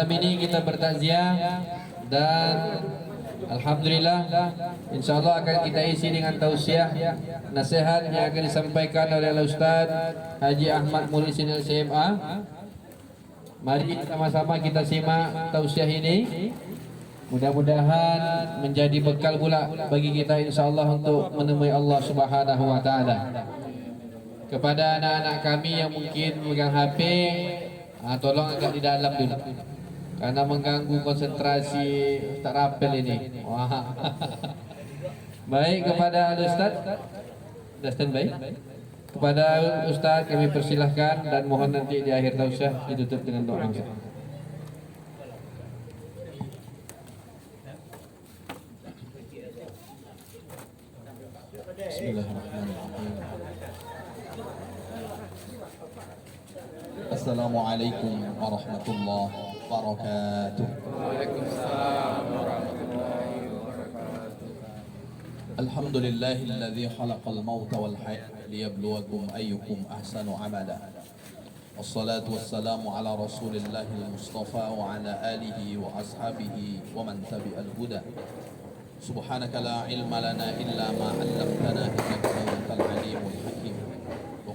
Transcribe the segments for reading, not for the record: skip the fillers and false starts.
Malam ini kita bertakziah dan alhamdulillah insyaallah akan kita isi dengan tausiah nasihat yang akan disampaikan oleh Ustaz Haji Ahmad Mulisin LCMA. Mari sama-sama kita simak tausiah ini. Mudah-mudahan menjadi bekal pula bagi kita insyaallah untuk menemui Allah Subhanahu wa taala. Kepada anak-anak kami yang mungkin megang HP, tolong agak di dalam dulu karena mengganggu konsentrasi Ustaz Rapel ini. Wah. Baik, kepada Ustaz sudah standby. Kepada Ustaz kami persilahkan dan mohon nanti di akhir tausiah ditutup dengan doa. Bismillahirrahmanirrahim. Assalamualaikum warahmatullahi wabarakatuh. Waalaikumsalam warahmatullahi wabarakatuh. Alhamdulillahilladzi khalaqal mauta wal hayata liyabluwakum ayyukum ahsanu amala. Wassalatu wassalamu ala Rasulillahil Mustafa wa ala alihi wa ashabihi wa man tabi'al huda. Subhanaka la ilma lana illa ma 'allamtana innaka antal alimul hakim.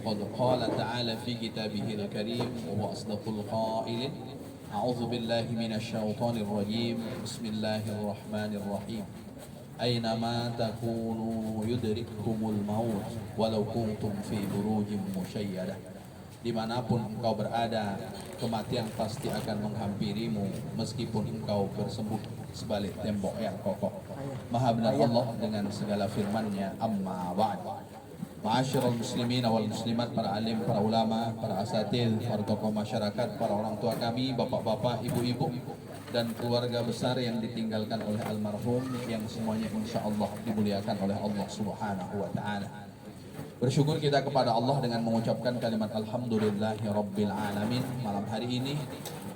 وقد قال تعالى في كتابه الكريم وهو أصدق القائلين أعوذ بالله من الشيطان الرجيم بسم الله الرحمن الرحيم أينما تكونوا يدرككم الموت ولو كنتم في بروج مشيدة. Dimanapun engkau berada, kematian pasti akan menghampirimu meskipun engkau bersembunyi sebalik tembok yang kokoh. Maha benar Allah dengan segala firman-Nya. Amma ba'd. Ma'asyiral muslimin wal muslimat, para alim, para ulama, para asatidz, para tokoh masyarakat, para orang tua kami, bapak-bapak, ibu-ibu, dan keluarga besar yang ditinggalkan oleh almarhum yang semuanya insyaallah dimuliakan oleh Allah Subhanahu wa taala. Bersyukur kita kepada Allah dengan mengucapkan kalimat alhamdulillahi rabbil alamin. Malam hari ini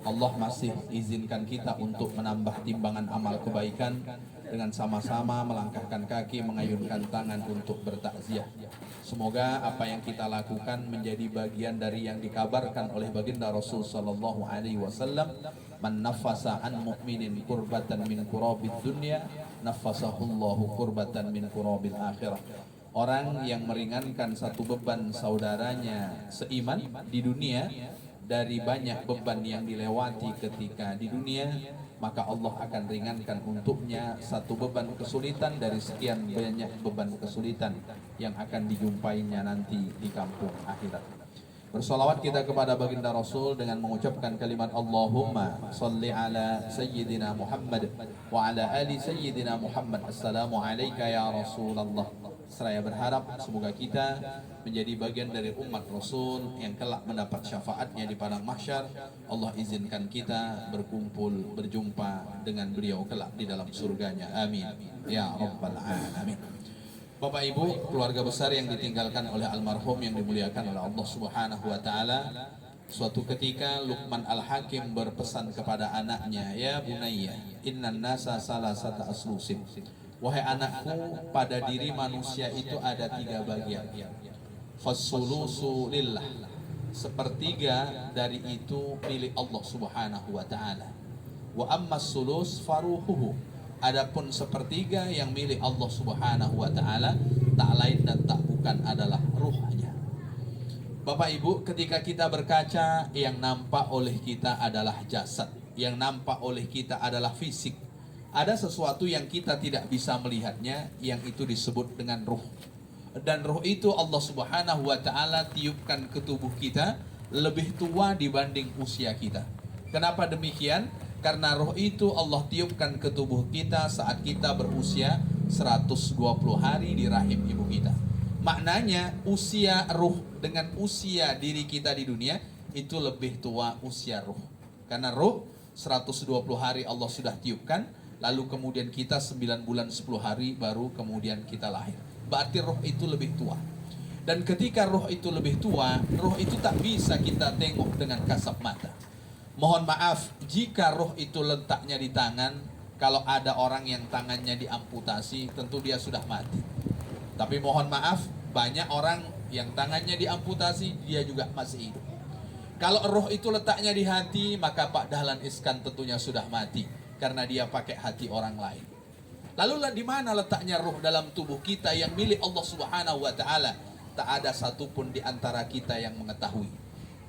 Allah masih izinkan kita untuk menambah timbangan amal kebaikan dengan sama-sama melangkahkan kaki, mengayunkan tangan untuk bertakziah. Semoga apa yang kita lakukan menjadi bagian dari yang dikabarkan oleh baginda Rasul sallallahu alaihi wasallam, man nafasa an mu'minin kurbatan min kurabid dunya nafasahullahu kurbatan min kurabil akhirah. Orang yang meringankan satu beban saudaranya seiman di dunia dari banyak beban yang dilewati ketika di dunia, maka Allah akan ringankan untuknya satu beban kesulitan dari sekian banyak beban kesulitan yang akan dijumpainya nanti di kampung akhirat. Bersolawat kita kepada baginda Rasul dengan mengucapkan kalimat Allahumma salli ala Sayyidina Muhammad wa ala ali Sayyidina Muhammad. Assalamu alayka ya Rasulullah. Seraya berharap semoga kita menjadi bagian dari umat Rasul yang kelak mendapat syafaatnya di padang mahsyar. Allah izinkan kita berkumpul, berjumpa dengan beliau kelak di dalam surganya. Amin ya rabbal alamin. Bapak Ibu, keluarga besar yang ditinggalkan oleh almarhum yang dimuliakan oleh Allah Subhanahu wa taala. Suatu ketika Luqman Al-Hakim berpesan kepada anaknya, "Ya bunayya, innan nasa salasata aslusin." Wahai anakku, pada diri manusia itu ada tiga bagian. Fasulusu lillah. Sepertiga dari itu milik Allah Subhanahu wa taala. Wa ammas sulus faruhuhu. Adapun sepertiga yang milik Allah Subhanahu wa taala tak lain dan tak bukan adalah ruhnya. Bapak Ibu, ketika kita berkaca, yang nampak oleh kita adalah jasad, yang nampak oleh kita adalah fisik. Ada sesuatu yang kita tidak bisa melihatnya, yang itu disebut dengan ruh. Dan ruh itu Allah Subhanahu wa taala tiupkan ke tubuh kita lebih tua dibanding usia kita. Kenapa demikian? Karena roh itu Allah tiupkan ke tubuh kita saat kita berusia 120 hari di rahim ibu kita. Maknanya usia ruh dengan usia diri kita di dunia itu lebih tua usia ruh. Karena ruh 120 hari Allah sudah tiupkan, lalu kemudian kita 9 bulan 10 hari baru kemudian kita lahir. Berarti roh itu lebih tua. Dan ketika roh itu lebih tua, roh itu tak bisa kita tengok dengan kasat mata. Mohon maaf jika roh itu letaknya di tangan. Kalau ada orang yang tangannya diamputasi, tentu dia sudah mati. Tapi mohon maaf, banyak orang yang tangannya diamputasi, dia juga masih hidup. Kalau roh itu letaknya di hati, maka Pak Dahlan Iskan tentunya sudah mati karena dia pakai hati orang lain. Lalu di mana letaknya roh dalam tubuh kita yang milik Allah Subhanahu wa taala? Tak ada satupun di antara kita yang mengetahui.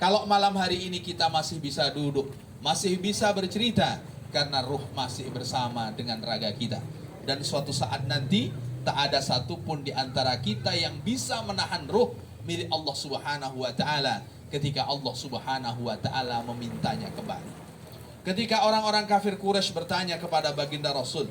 Kalau malam hari ini kita masih bisa duduk, masih bisa bercerita karena roh masih bersama dengan raga kita. Dan suatu saat nanti tak ada satupun di antara kita yang bisa menahan roh milik Allah Subhanahu wa taala ketika Allah Subhanahu wa taala memintanya kembali. Ketika orang-orang kafir Quraisy bertanya kepada baginda Rasul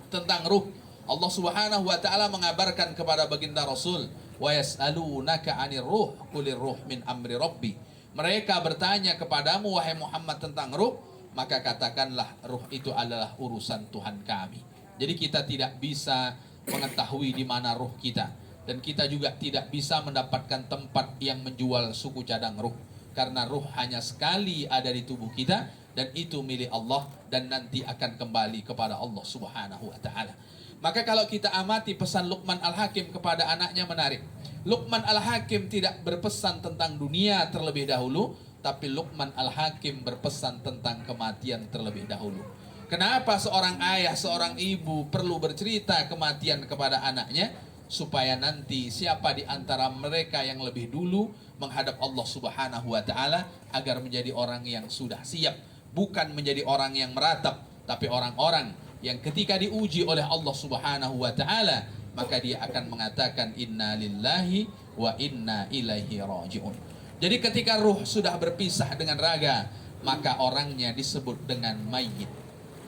tentang ruh, Allah Subhanahu wa taala mengabarkan kepada baginda Rasul, wa yas'alunaka 'anir ruh qulir ruh min amri rabbi. Mereka bertanya kepadamu wahai Muhammad tentang ruh, maka katakanlah ruh itu adalah urusan Tuhan kami. Jadi kita tidak bisa mengetahui di mana ruh kita, dan kita juga tidak bisa mendapatkan tempat yang menjual suku cadang ruh, karena ruh hanya sekali ada di tubuh kita dan itu milik Allah dan nanti akan kembali kepada Allah Subhanahu wa taala. Maka kalau kita amati pesan Luqman Al-Hakim kepada anaknya menarik. Luqman Al-Hakim tidak berpesan tentang dunia terlebih dahulu, tapi Luqman Al-Hakim berpesan tentang kematian terlebih dahulu. Kenapa seorang ayah, seorang ibu perlu bercerita kematian kepada anaknya? Supaya nanti siapa di antara mereka yang lebih dulu menghadap Allah Subhanahu wa taala agar menjadi orang yang sudah siap, bukan menjadi orang yang meratap, tapi orang-orang yang ketika diuji oleh Allah Subhanahu wa taala maka dia akan mengatakan inna lillahi wa inna ilaihi rajiun. Jadi ketika ruh sudah berpisah dengan raga, maka orangnya disebut dengan mayit.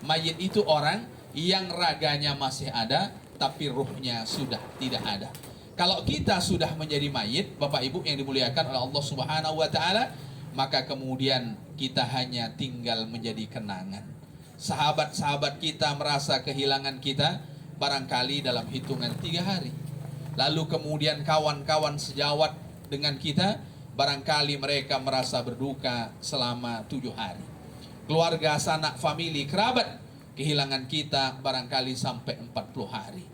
Mayit itu orang yang raganya masih ada tapi ruhnya sudah tidak ada. Kalau kita sudah menjadi mayit, Bapak Ibu yang dimuliakan oleh Allah Subhanahu wa taala, maka kemudian kita hanya tinggal menjadi kenangan. Sahabat-sahabat kita merasa kehilangan kita barangkali dalam hitungan 3 hari. Lalu kemudian kawan-kawan sejawat dengan kita barangkali mereka merasa berduka selama 7 hari. Keluarga, sanak, famili, kerabat kehilangan kita barangkali sampai 40 hari.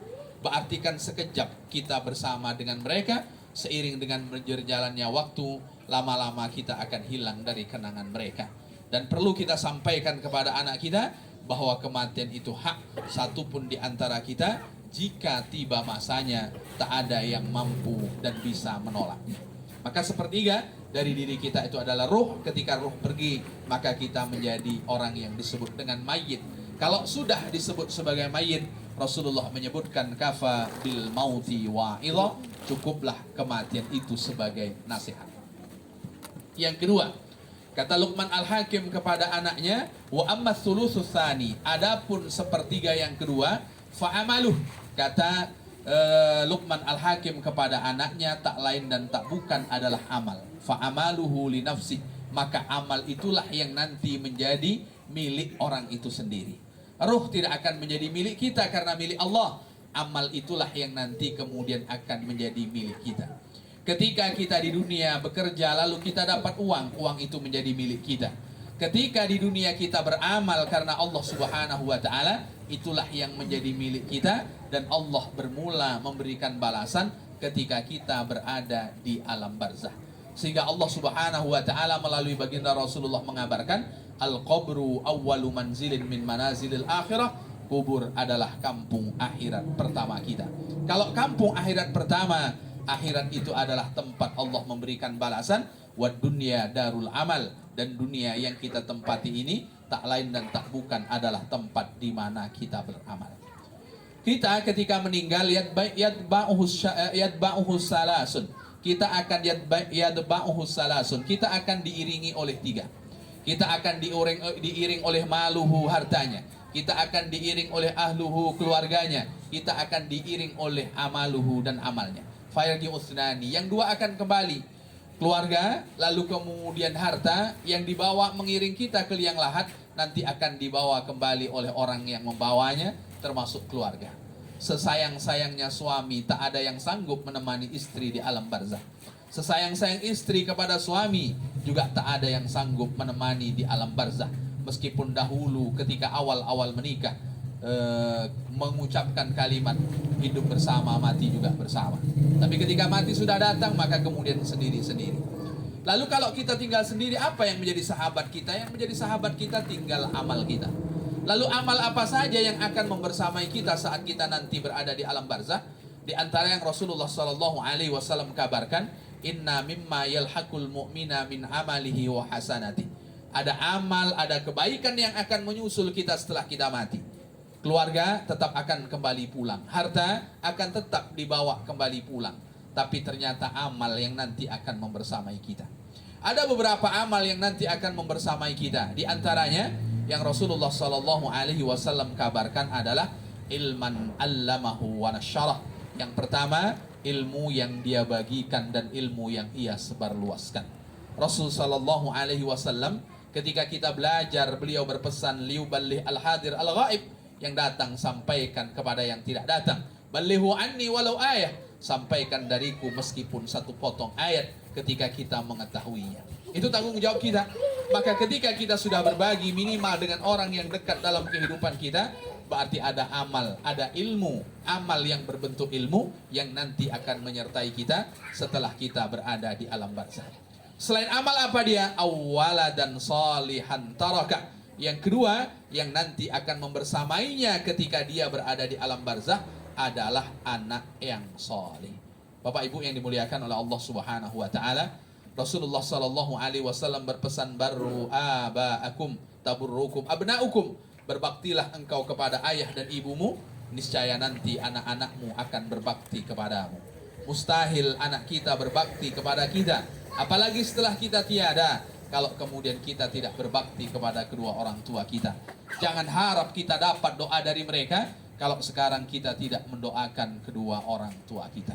Berarti kan sekejap kita bersama dengan mereka, seiring dengan berjalannya waktu, lama-lama kita akan hilang dari kenangan mereka. Dan perlu kita sampaikan kepada anak kita bahwa kematian itu hak, satupun di antara kita jika tiba masanya tak ada yang mampu dan bisa menolaknya. Maka sepertiga dari diri kita itu adalah ruh. Ketika ruh pergi, maka kita menjadi orang yang disebut dengan mayit. Kalau sudah disebut sebagai mayit, Rasulullah menyebutkan kafa bil mauti wa'idha, cukuplah kematian itu sebagai nasihat. Yang kedua, kata Luqman Al-Hakim kepada anaknya, wa amma thulutsus tsani, adapun sepertiga yang kedua, fa'amaluh, kata Luqman Al-Hakim kepada anaknya tak lain dan tak bukan adalah amal. Fa'amaluhu li nafsi, maka amal itulah yang nanti menjadi milik orang itu sendiri. Ruh tidak akan menjadi milik kita karena milik Allah. Amal itulah yang nanti kemudian akan menjadi milik kita. Ketika kita di dunia bekerja lalu kita dapat uang, uang itu menjadi milik kita. Ketika di dunia kita beramal karena Allah Subhanahu wa taala, itulah yang menjadi milik kita, dan Allah bermula memberikan balasan ketika kita berada di alam barzah. Sehingga Allah Subhanahu wa taala melalui baginda Rasulullah mengabarkan, al-qabru awwalu manzilin min manazilil akhirah, kubur adalah kampung akhirat pertama kita. Kalau kampung akhirat pertama, akhirat itu adalah tempat Allah memberikan balasan. Wad dunya darul amal, dan dunia yang kita tempati ini tak lain dan tak bukan adalah tempat di mana kita beramal. Kita ketika meninggal yadba'uhu salasun. Kita akan yadba'uhu salasun. Kita akan diiringi oleh 3. Kita akan diiring oleh maluhu, hartanya. Kita akan diiring oleh ahluhu, keluarganya. Kita akan diiring oleh amaluhu, dan amalnya. Fayarji usnani, yang 2 akan kembali. Keluarga, lalu kemudian harta yang dibawa mengiring kita ke liang lahat, nanti akan dibawa kembali oleh orang yang membawanya, termasuk keluarga. Sesayang-sayangnya suami, tak ada yang sanggup menemani istri di alam barzah. Sesayang-sayang istri kepada suami, juga tak ada yang sanggup menemani di alam barzah. Meskipun dahulu ketika awal-awal menikah, mengucapkan kalimat hidup bersama, mati juga bersama. Tapi ketika mati sudah datang, maka kemudian sendiri-sendiri. Lalu kalau kita tinggal sendiri, apa yang menjadi sahabat kita? Yang menjadi sahabat kita tinggal amal kita. Lalu amal apa saja yang akan membersamai kita saat kita nanti berada di alam barzah? Di antara yang Rasulullah Sallallahu Alaihi Wasallam kabarkan, inna mimma yalhaqul mu'mina min amalihi wa hasanati. Ada amal, ada kebaikan yang akan menyusul kita setelah kita mati. Keluarga tetap akan kembali pulang, harta akan tetap dibawa kembali pulang. Tapi ternyata amal yang nanti akan membersamai kita. Ada beberapa amal yang nanti akan membersamai kita. Di antaranya yang Rasulullah Sallallahu Alaihi Wasallam kabarkan adalah ilman allamahu wa nasyarah. Yang pertama, ilmu yang dia bagikan dan ilmu yang ia sebarluaskan. Rasul Sallallahu Alaihi Wasallam ketika kita belajar, beliau berpesan liuballih al-hadir al-ghaib, yang datang sampaikan kepada yang tidak datang. Ballighu anni walau ayah, sampaikan dariku meskipun satu potong ayat ketika kita mengetahuinya. Itu tanggung jawab kita. Maka ketika kita sudah berbagi minimal dengan orang yang dekat dalam kehidupan kita, berarti ada amal, ada ilmu, amal yang berbentuk ilmu yang nanti akan menyertai kita setelah kita berada di alam barzah. Selain amal apa dia? Awwala dan salihan taraka. Yang kedua, yang nanti akan membersamainya ketika dia berada di alam barzah adalah anak yang soleh. Bapak Ibu yang dimuliakan oleh Allah Subhanahu wa taala, Rasulullah Sallallahu Alaihi Wasallam berpesan, barru abaakum taburrukum abnaukum. Berbaktilah engkau kepada ayah dan ibumu, niscaya nanti anak-anakmu akan berbakti kepadamu. Mustahil anak kita berbakti kepada kita, apalagi setelah kita tiada, kalau kemudian kita tidak berbakti kepada kedua orang tua kita. Jangan harap kita dapat doa dari mereka kalau sekarang kita tidak mendoakan kedua orang tua kita.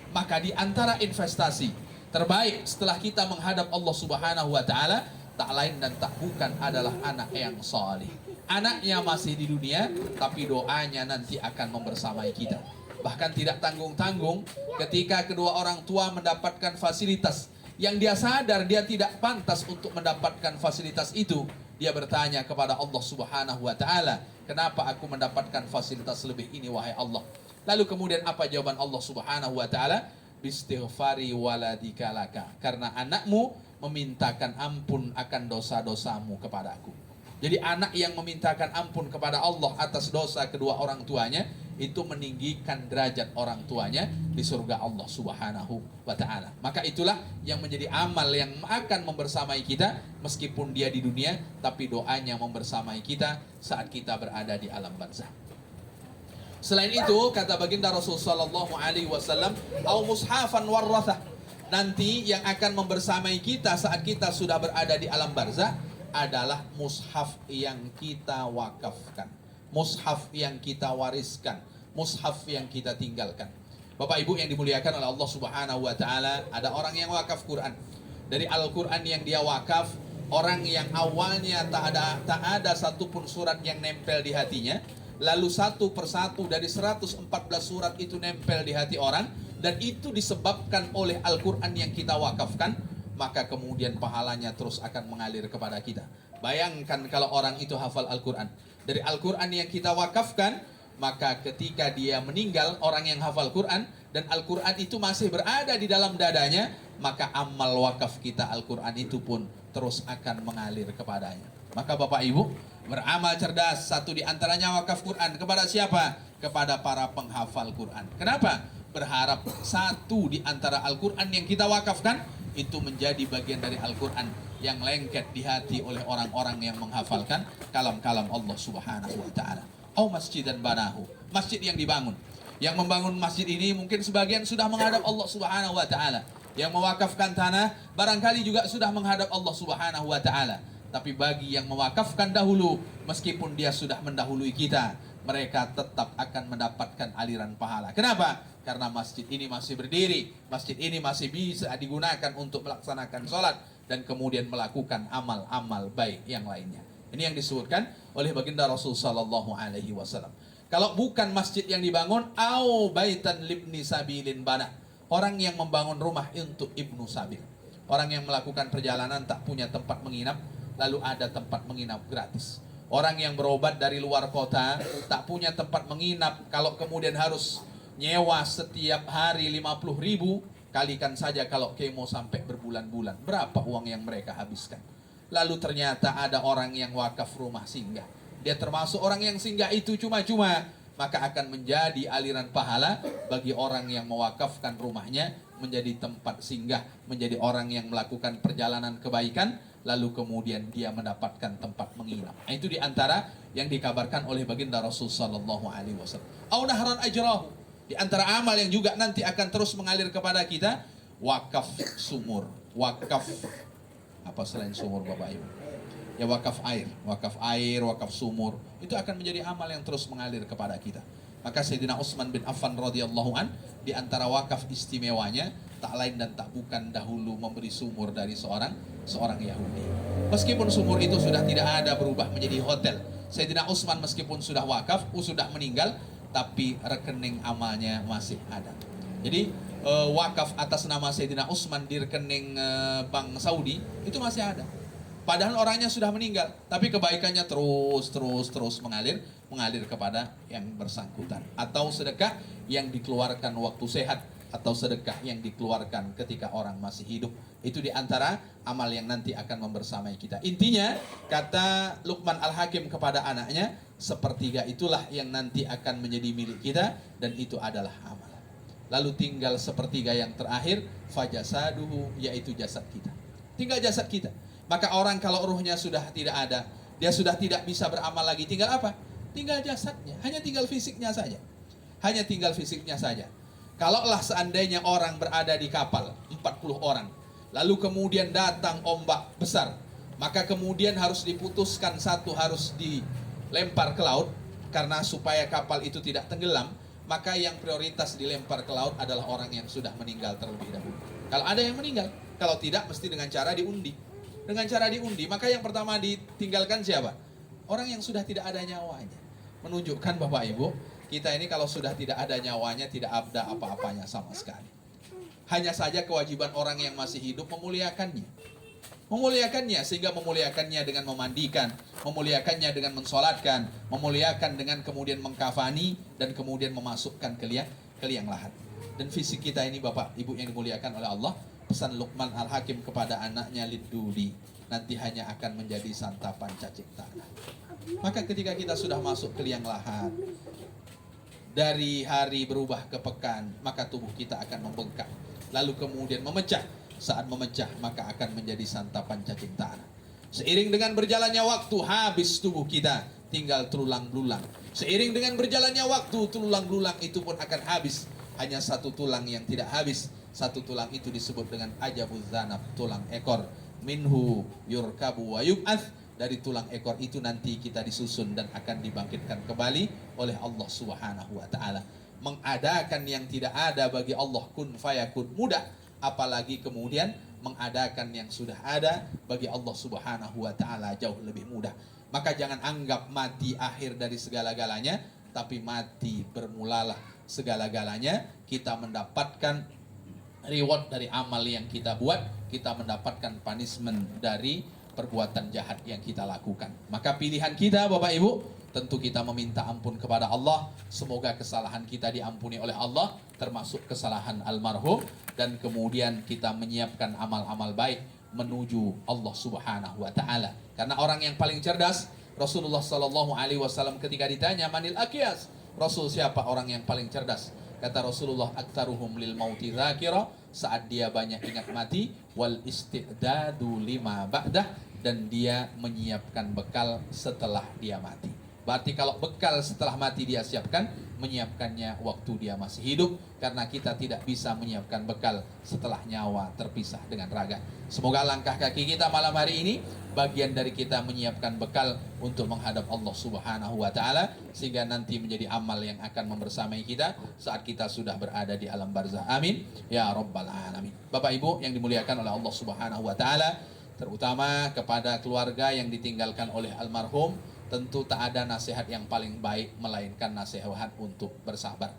Maka di antara investasi terbaik setelah kita menghadap Allah Subhanahu wa taala, tak lain dan tak bukan adalah anak yang saleh. Anaknya masih di dunia, tapi doanya nanti akan membersamai kita. Bahkan tidak tanggung-tanggung ketika kedua orang tua mendapatkan fasilitas yang dia sadar dia tidak pantas untuk mendapatkan fasilitas itu, dia bertanya kepada Allah Subhanahu wa taala, kenapa aku mendapatkan fasilitas lebih ini wahai Allah? Lalu kemudian apa jawaban Allah Subhanahu wa taala? Bistighfari waladika laka, karena anakmu memintakan ampun akan dosa-dosamu kepada aku. Jadi anak yang memintakan ampun kepada Allah atas dosa kedua orang tuanya, itu meninggikan derajat orang tuanya di surga Allah Subhanahu wa taala. Maka itulah yang menjadi amal yang akan membersamai kita meskipun dia di dunia, tapi doanya membersamai kita saat kita berada di alam barzah. Selain itu, kata baginda Rasul sallallahu alaihi wasallam, au mushafan warrathah. Nanti yang akan membersamai kita saat kita sudah berada di alam barzah adalah mushaf yang kita wakafkan, mushaf yang kita wariskan, mushaf yang kita tinggalkan. Bapak Ibu yang dimuliakan oleh Allah Subhanahu wa taala, ada orang yang wakaf Quran. Dari Al-Quran yang dia wakaf, orang yang awalnya tak ada satupun surat yang nempel di hatinya, lalu satu persatu dari 114 surat itu nempel di hati orang, dan itu disebabkan oleh Al-Quran yang kita wakafkan, maka kemudian pahalanya terus akan mengalir kepada kita. Bayangkan kalau orang itu hafal Al-Quran. Dari Al-Quran yang kita wakafkan, maka ketika dia meninggal, orang yang hafal Quran, dan Al-Quran itu masih berada di dalam dadanya, maka amal wakaf kita Al-Quran itu pun terus akan mengalir kepadanya. Maka Bapak Ibu, beramal cerdas, satu di antaranya wakaf Quran. Kepada siapa? Kepada para penghafal Quran. Kenapa? Berharap satu di antara Al-Quran yang kita wakafkan itu menjadi bagian dari Al-Quran yang lengket di hati oleh orang-orang yang menghafalkan kalam-kalam Allah Subhanahu wa ta'ala. Au masjidan banahu, masjid yang dibangun. Yang membangun masjid ini mungkin sebagian sudah menghadap Allah Subhanahu wa ta'ala. Yang mewakafkan tanah barangkali juga sudah menghadap Allah Subhanahu wa ta'ala. Tapi bagi yang mewakafkan dahulu, meskipun dia sudah mendahului kita, mereka tetap akan mendapatkan aliran pahala. Kenapa? Karena masjid ini masih berdiri, masjid ini masih bisa digunakan untuk melaksanakan sholat dan kemudian melakukan amal-amal baik yang lainnya. Ini yang disebutkan oleh baginda Rasul sallallahu alaihi wasallam. Kalau bukan masjid yang dibangun, au baitan libni sabilin bana, orang yang membangun rumah untuk ibnu sabil, orang yang melakukan perjalanan tak punya tempat menginap, lalu ada tempat menginap gratis. Orang yang berobat dari luar kota tak punya tempat menginap, kalau kemudian harus nyewa setiap hari 50.000, Kalikan saja kalau kemo sampai berbulan-bulan, berapa uang yang mereka habiskan. Lalu ternyata ada orang yang wakaf rumah singgah. Dia termasuk orang yang singgah itu cuma-cuma, maka akan menjadi aliran pahala bagi orang yang mewakafkan rumahnya menjadi tempat singgah, menjadi orang yang melakukan perjalanan kebaikan, lalu kemudian dia mendapatkan tempat menginap. Nah, itu diantara yang dikabarkan oleh baginda Rasul sallallahu alaihi wasallam. Au nahran ajrahu, di antara amal yang juga nanti akan terus mengalir kepada kita, wakaf sumur. Wakaf apa selain sumur Bapak Ibu? Ya wakaf air, wakaf sumur, itu akan menjadi amal yang terus mengalir kepada kita. Maka Sayyidina Utsman bin Affan radhiyallahu an, di antara wakaf istimewanya tak lain dan tak bukan dahulu memberi sumur dari seorang Yahudi. Meskipun sumur itu sudah tidak ada, berubah menjadi hotel, Sayyidina Utsman meskipun sudah wakaf, sudah meninggal, tapi rekening amalnya masih ada. Jadi wakaf atas nama Sayyidina Utsman di rekening Bank Saudi itu masih ada. Padahal orangnya sudah meninggal, tapi kebaikannya terus mengalir kepada yang bersangkutan. Atau sedekah yang dikeluarkan waktu sehat, atau sedekah yang dikeluarkan ketika orang masih hidup. Itu diantara amal yang nanti akan membersamai kita. Intinya, kata Luqman Al-Hakim kepada anaknya, sepertiga itulah yang nanti akan menjadi milik kita, dan itu adalah amal. Lalu tinggal sepertiga yang terakhir, fajasaduhu, yaitu jasad kita. Tinggal jasad kita. Maka orang kalau ruhnya sudah tidak ada, dia sudah tidak bisa beramal lagi, tinggal apa? Tinggal jasadnya, hanya tinggal fisiknya saja. Hanya tinggal fisiknya saja. Kalaulah seandainya orang berada di kapal, 40 orang, lalu kemudian datang ombak besar, maka kemudian harus diputuskan, satu harus dilempar ke laut, karena supaya kapal itu tidak tenggelam, maka yang prioritas dilempar ke laut adalah orang yang sudah meninggal terlebih dahulu. Kalau ada yang meninggal, kalau tidak mesti dengan cara diundi. Dengan cara diundi, maka yang pertama ditinggalkan siapa? Orang yang sudah tidak ada nyawanya. Menunjukkan Bapak Ibu, kita ini kalau sudah tidak ada nyawanya, tidak ada apa-apanya sama sekali. Hanya saja kewajiban orang yang masih hidup memuliakannya. Memuliakannya, sehingga memuliakannya dengan memandikan, memuliakannya dengan mensolatkan, memuliakan dengan kemudian mengkafani, dan kemudian memasukkan ke liang lahat. Dan fisik kita ini Bapak Ibu yang dimuliakan oleh Allah, pesan Luqman Al-Hakim kepada anaknya, liduli, nanti hanya akan menjadi santapan cacing tanah. Maka ketika kita sudah masuk ke liang lahat, dari hari berubah ke pekan, maka tubuh kita akan membengkak, lalu kemudian memecah. Saat memecah, maka akan menjadi santapan cacing tanah. Seiring dengan berjalannya waktu, habis tubuh kita, tinggal tulang belulang. Seiring dengan berjalannya waktu, tulang belulang itu pun akan habis. Hanya satu tulang yang tidak habis. Satu tulang itu disebut dengan ajabuz zanab, tulang ekor. Minhu yurkabu wa yub'ath, dari tulang ekor itu nanti kita disusun dan akan dibangkitkan kembali oleh Allah Subhanahu wa taala. Mengadakan yang tidak ada bagi Allah, kun fayakun, mudah, apalagi kemudian mengadakan yang sudah ada bagi Allah Subhanahu wa taala jauh lebih mudah. Maka jangan anggap mati akhir dari segala-galanya, tapi mati bermulalah segala-galanya. Kita mendapatkan reward dari amal yang kita buat, kita mendapatkan punishment dari perbuatan jahat yang kita lakukan. Maka pilihan kita Bapak Ibu, tentu kita meminta ampun kepada Allah. Semoga kesalahan kita diampuni oleh Allah, termasuk kesalahan almarhum, dan kemudian kita menyiapkan amal-amal baik menuju Allah Subhanahu wa taala. Karena orang yang paling cerdas, Rasulullah sallallahu alaihi wasallam ketika ditanya manil aqyas, Rasul siapa orang yang paling cerdas? Kata Rasulullah, aktsaruhum lil mauti dzakira, saat dia banyak ingat mati, wal istidadu lima ba'dah, dan dia menyiapkan bekal setelah dia mati. Berarti kalau bekal setelah mati dia siapkan, menyiapkannya waktu dia masih hidup, karena kita tidak bisa menyiapkan bekal setelah nyawa terpisah dengan raga. Semoga langkah kaki kita malam hari ini bagian dari kita menyiapkan bekal untuk menghadap Allah Subhanahu wa taala, sehingga nanti menjadi amal yang akan membersamai kita saat kita sudah berada di alam barzah. Amin ya rabbal alamin. Bapak Ibu yang dimuliakan oleh Allah Subhanahu wa taala, terutama kepada keluarga yang ditinggalkan oleh almarhum, tentu tak ada nasihat yang paling baik melainkan nasihat untuk bersabar.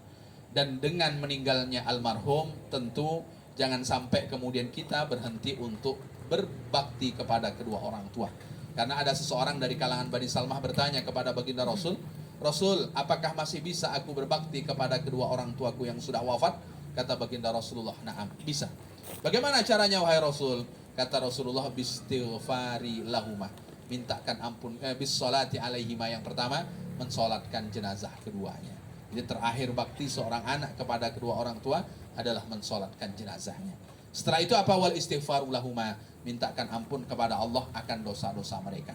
Dan dengan meninggalnya almarhum, tentu jangan sampai kemudian kita berhenti untuk berbakti kepada kedua orang tua. Karena ada seseorang dari kalangan Bani Salmah bertanya kepada baginda Rasul, Rasul, apakah masih bisa aku berbakti kepada kedua orang tuaku yang sudah wafat? Kata baginda Rasulullah, na'am, bisa. Bagaimana caranya wahai Rasul? Kata Rasulullah, bistighfari lahumah, mintakan ampun, bis sholati alaihima, yang pertama mensolatkan jenazah keduanya. Jadi terakhir bakti seorang anak kepada kedua orang tua adalah mensolatkan jenazahnya. Setelah itu apa? Wal istighfaru lahuma, mintakan ampun kepada Allah akan dosa-dosa mereka.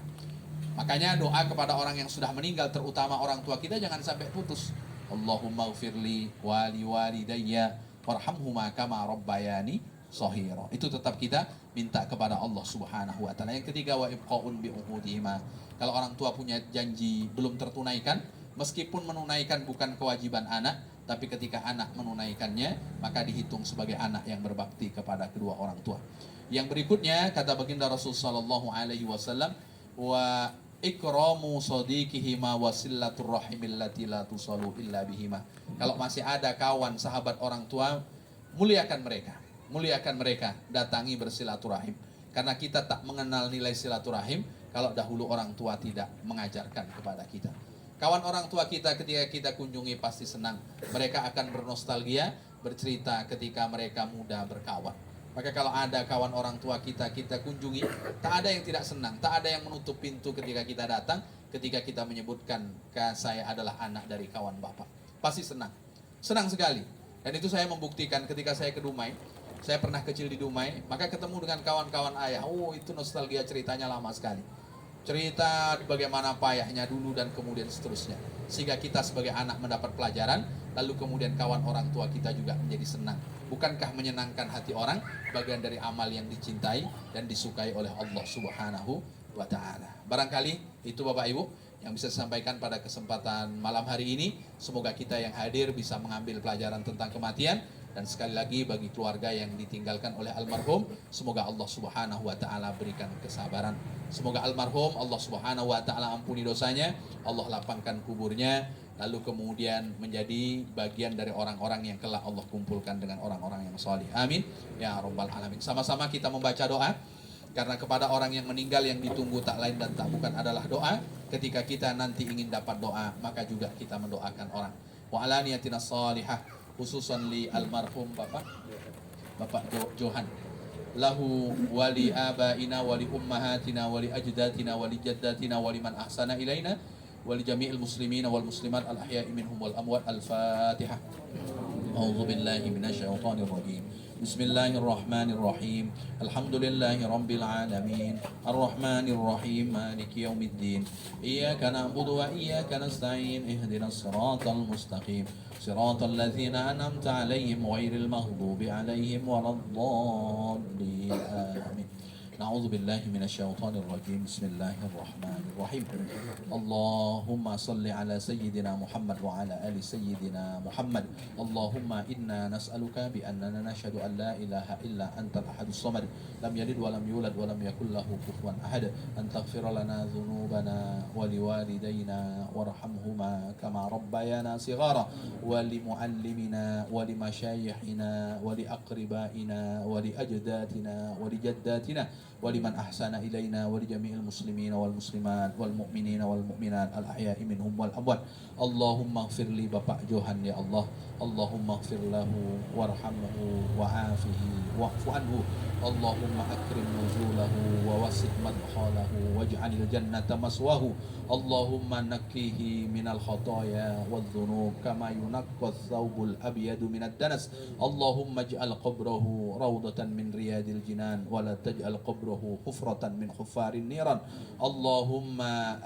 Makanya doa kepada orang yang sudah meninggal, terutama orang tua kita, jangan sampai putus. Allahumma ghfirli wali walidayya warhamhuma kama rabbayani shahira. Itu tetap kita minta kepada Allah Subhanahu wa taala. Yang ketiga, wa ibqaun bi uhudihima. Kalau orang tua punya janji belum tertunaikan, meskipun menunaikan bukan kewajiban anak, tapi ketika anak menunaikannya, maka dihitung sebagai anak yang berbakti kepada kedua orang tua. Yang berikutnya, kata baginda Rasul sallallahu alaihi wasallam, wa ikramu sadiqihima wa sillatur rahimillati la tusalu illa bihima. Kalau masih ada kawan sahabat orang tua, muliakan mereka. Muliakan mereka, datangi bersilaturahim. Karena kita tak mengenal nilai silaturahim kalau dahulu orang tua tidak mengajarkan kepada kita. Kawan orang tua kita ketika kita kunjungi pasti senang. Mereka akan bernostalgia, bercerita ketika mereka muda berkawan. Maka kalau ada kawan orang tua kita kunjungi, tak ada yang tidak senang, tak ada yang menutup pintu ketika kita datang, ketika kita menyebutkan, saya adalah anak dari kawan bapak. Pasti senang. Senang sekali. Dan itu saya membuktikan ketika saya ke Dumai. Saya pernah kecil di Dumai, maka ketemu dengan kawan-kawan ayah. Oh, itu nostalgia, ceritanya lama sekali. Cerita bagaimana payahnya dulu dan kemudian seterusnya. Sehingga kita sebagai anak mendapat pelajaran, lalu kemudian kawan orang tua kita juga menjadi senang. Bukankah menyenangkan hati orang bagian dari amal yang dicintai dan disukai oleh Allah Subhanahu wa taala. Barangkali itu Bapak Ibu yang bisa saya sampaikan pada kesempatan malam hari ini. Semoga kita yang hadir bisa mengambil pelajaran tentang kematian. Dan sekali lagi bagi keluarga yang ditinggalkan oleh almarhum, semoga Allah Subhanahu wa taala berikan kesabaran. Semoga almarhum Allah Subhanahu wa taala ampuni dosanya, Allah lapangkan kuburnya, lalu kemudian menjadi bagian dari orang-orang yang kelak Allah kumpulkan dengan orang-orang yang salih. Amin ya rabbal alamin. Sama-sama kita membaca doa, karena kepada orang yang meninggal yang ditunggu tak lain dan tak bukan adalah doa. Ketika kita nanti ingin dapat doa, maka juga kita mendoakan orang. Wa ala niyatina shalihah, khususan li almarhum Bapak Johan, lahu wali abaina wali ummahatina wali ajdatina wali jaddatina wali man ahsana ilaina wali jami'il muslimina wal muslimat al ahya'i minhum wal amwat. Al-Fatihah. A'udzu billahi minasyaitonir rajim. Bismillahirrahmanirrahim. Alhamdulillahi rabbil alamin. Arrahmanir rahim. Maliki yaumiddin. Iyyaka na'budu wa iyyaka nasta'in. Ihdinas siratal mustaqim. Siratal ladzina an'amta 'alaihim ghairil maghdubi 'alaihim waladdallin. Amin. Na'udzu billahi minasyaitonir rajim. Bismillahirrahmanirrahim. Allahumma shalli ala sayyidina Muhammad wa ala ali sayyidina Muhammad. Allahumma inna nas'aluka bi annana nashhadu an la ilaha illa antal ahadus samad, lam yalid wa lam yulad wa lam yakul lahu kufuwan ahad, an taghfira lana dhunubana wa liwalidayna warhamhuma kama rabbayana shighara, wa li muallimina wa li masyayikhina wa li aqribaina wa li ajdatina wa li jaddatina waliman ahsana ilaina wali jami'il muslimina wal muslimat wal mu'minina wal mu'minat al ahya'i minhum wal amwat. Allahumma ighfir li Bapak Johan ya Allah. Allahumma ighfir lahu warhamhu wa'afihi wa'fu anhu. Allahumma akrim nuzulahu wa wasi' madkhalahu waj'alil jannata maswahu. Allahumma nakkihi minal khataya wal dhunub kama yunaqqa thawbul abyadu minad danas. Allahumma ij'al qabrahu rawdatan min riyadil jinan wa la taj'al qabrahu hufratan min hufarin niran. Allahumma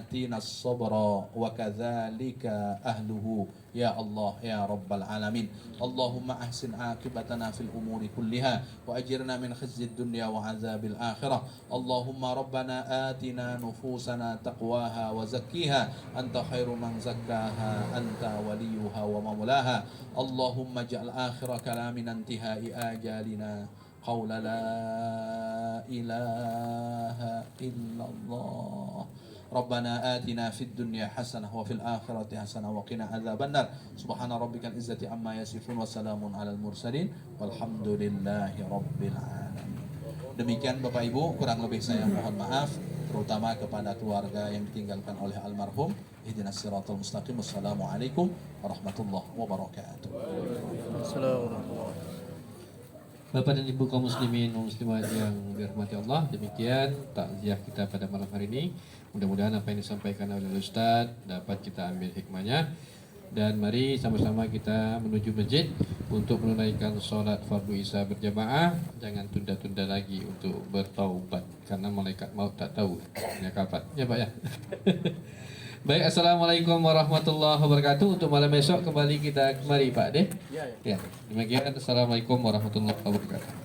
atina as-sabra wa kadzalika ahluhu ya Allah ya rabbal alamin. Allahumma ahsin aqibatana fil umuri kulliha wa ajirna min khizyid dunya wa azabil akhirah. Allahumma rabbana atina nufusana taqwaha wa zakkiha anta khairu man zakkaha anta waliyuha wa maulaha. Allahumma ja'al akhira kalamina intihai ajalina qawla la ilaha illallah. Rabbana atina fid dunya hasanah wa fil akhirati hasanah wa qina adzabannar. Subhana rabbikal izzati amma yasifun wa salamun alal mursalin walhamdulillahi rabbil alamin. Demikian Bapak Ibu, kurang lebih saya mohon maaf, terutama kepada keluarga yang ditinggalkan oleh almarhum. Ihdinas siratal mustaqim. Wassalamualaikum warahmatullahi wabarakatuh. Bapak dan Ibu kaum muslimin dan muslimat yang dirahmati Allah, demikian takziah kita pada malam hari ini. Mudah-mudahan apa yang disampaikan oleh Ustaz dapat kita ambil hikmahnya. Dan mari sama-sama kita menuju masjid untuk menunaikan solat fardu isya berjamaah. Jangan tunda-tunda lagi untuk bertaubat karena malaikat maut tak tahu kapan. Ya Pak ya. Baik, assalamualaikum warahmatullahi wabarakatuh. Untuk malam besok kembali kita kemari Pak deh. Ya. Demikian, assalamualaikum warahmatullahi wabarakatuh.